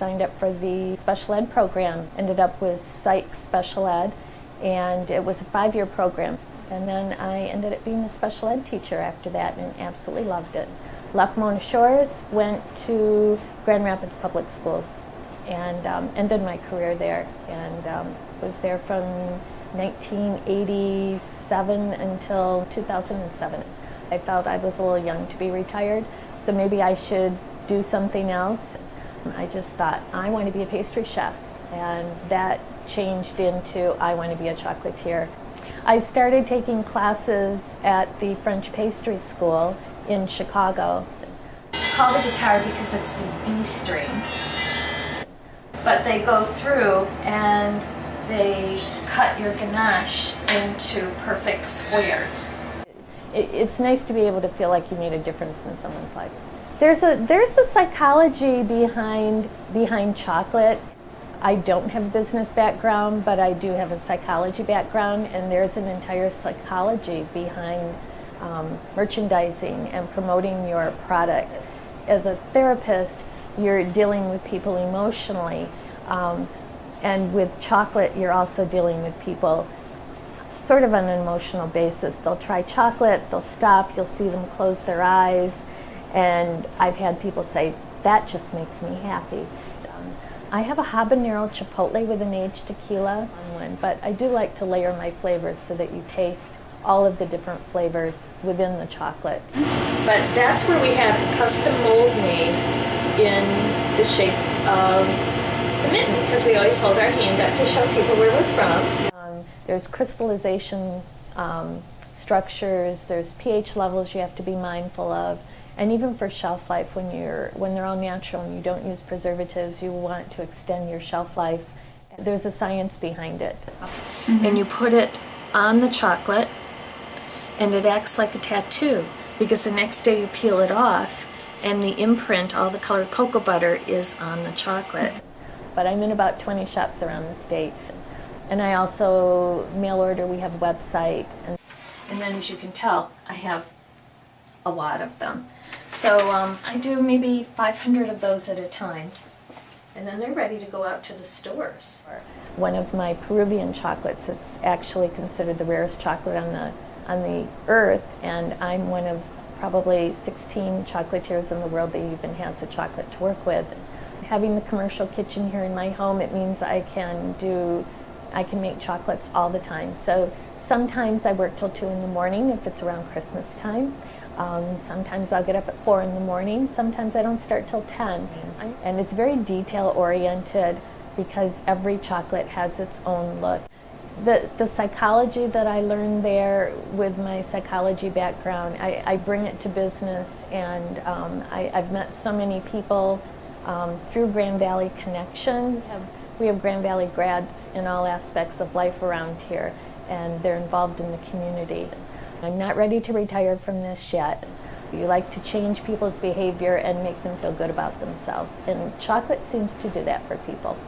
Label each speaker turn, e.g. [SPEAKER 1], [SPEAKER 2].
[SPEAKER 1] signed up for the special ed program, ended up with psych special ed, and it was a 5-year program. And then I ended up being a special ed teacher after that and absolutely loved it. Left Mona Shores, went to Grand Rapids Public Schools, and ended my career there, and was there from 1987 until 2007. I felt I was a little young to be retired, so maybe I should do something else. I just thought, I want to be a pastry chef, and that changed into I want to be a chocolatier. I started taking classes at the French Pastry School in Chicago.
[SPEAKER 2] It's called a guitar because it's the D string. But they go through and they cut your ganache into perfect squares.
[SPEAKER 1] It's nice to be able to feel like you made a difference in someone's life. There's a psychology behind chocolate. I don't have a business background, but I do have a psychology background, and there's an entire psychology behind merchandising and promoting your product. As a therapist, you're dealing with people emotionally, and with chocolate, you're also dealing with people sort of on an emotional basis. They'll try chocolate, they'll stop, you'll see them close their eyes, and I've had people say, that just makes me happy. I have a habanero chipotle with an aged tequila on one, but I do like to layer my flavors so that you taste all of the different flavors within the chocolates.
[SPEAKER 2] But that's where we have custom mold made in the shape of the mitten, because we always hold our hand up to show people where we're from.
[SPEAKER 1] There's crystallization structures, there's pH levels you have to be mindful of, and even for shelf life, when they're all natural and you don't use preservatives, you want to extend your shelf life. There's a science behind it.
[SPEAKER 2] Mm-hmm. And you put it on the chocolate, and it acts like a tattoo, because the next day you peel it off, and the imprint, all the colored cocoa butter, is on the chocolate.
[SPEAKER 1] But I'm in about 20 shops around the state. And I also mail order, we have a website.
[SPEAKER 2] And then, as you can tell, I have a lot of them. So I do maybe 500 of those at a time. And then they're ready to go out to the stores.
[SPEAKER 1] One of my Peruvian chocolates, it's actually considered the rarest chocolate on the earth, and I'm one of probably 16 chocolatiers in the world that even has the chocolate to work with. Having the commercial kitchen here in my home, it means I can make chocolates all the time. So sometimes I work till 2 in the morning if it's around Christmas time. Sometimes I'll get up at 4 in the morning. Sometimes I don't start till 10. And it's very detail oriented because every chocolate has its own look. The psychology that I learned there with my psychology background, I bring it to business, and I've met so many people through Grand Valley connections. We have Grand Valley grads in all aspects of life around here, and they're involved in the community. I'm not ready to retire from this yet. You like to change people's behavior and make them feel good about themselves, and chocolate seems to do that for people.